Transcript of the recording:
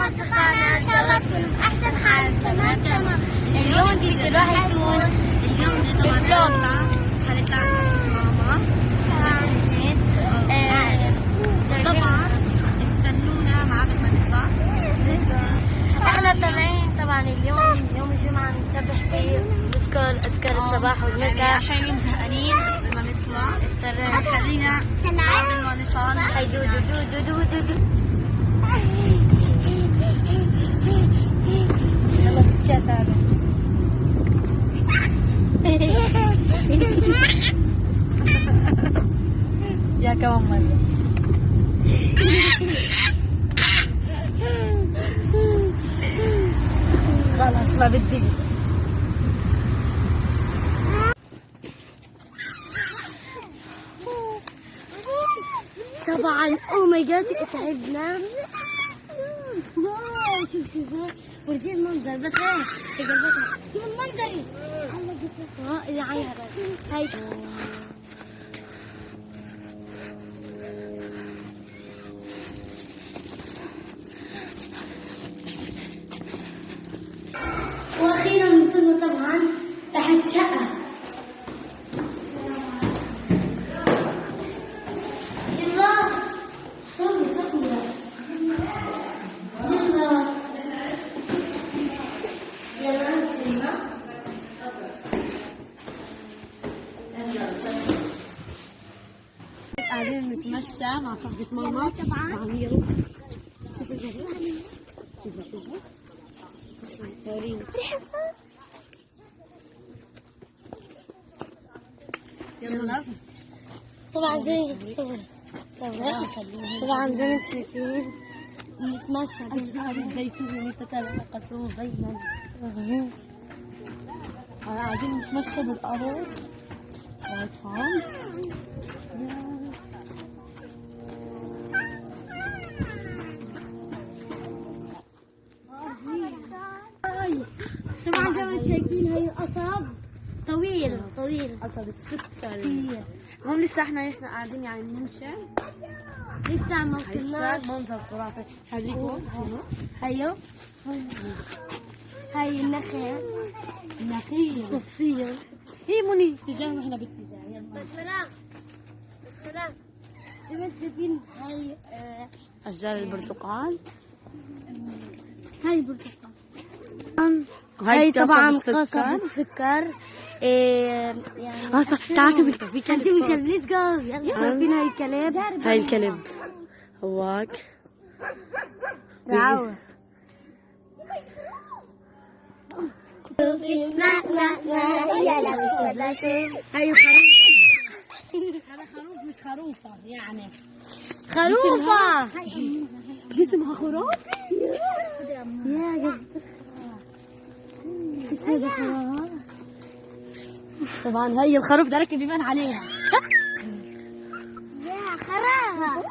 أصدقائنا، إن شاء الله تكونوا بأحسن حال. تمام. اليوم الفيديو راح يكون الفلوق. حنطلع ماما وسكشير. طبعا استنونا مع المدرسة. احنا طالعين طبعا اليوم يوم الجمعة نسبح فيه نذكر أذكار الصباح والمساء، يعني عشان زهقانين لما نطلع خلينا نعمل ما نصال. هاي دو دو دو دو دو دو. يلا بسكات هذا. يا كمان مرة. خلاص ما بديش. طبعا او ماي جاد تعبنا. واو شوف ورجي المنظر بس شوف المنظر. اللي عيها هاي واخيرا وصلنا طبعا تحت شقة. يلا صلوا قاعدين نتمشى مع صاحبة ماما طبعا. شوفوا سوري. يلا طبعا زي طبعا زي ما انتم شايفين نتمشى بأشجار الزيتون يتناقصون بينا. قاعدين نتمشى بالأرض. طبعا زي ما انتم شايفين هي قصب طويل قصب السكري. هون لسه احنا قاعدين يعني نمشي، لسه ما وصلناش. منظر خرافي. خليكم هيو هاي النخيل تفصيل. هي مني اتجاهنا احنا باتجاه. يلا سلام زي ما انتم شايفين هاي اشجار البرتقال. هاي البرتقال. هاي طبعا قصب السكر. يعني تعالوا شوفوا في كلب. ليتس جو. يلا شايفين هاي الكلب. هاي الكلب هواك راو. هاي خروف. هذا خروف مش خروفة يعني خروفة. اسمها خروف. يا جد ايش هذا خروف؟ طبعا هي الخروف ده راكب بيبان عليها. يا خرافة.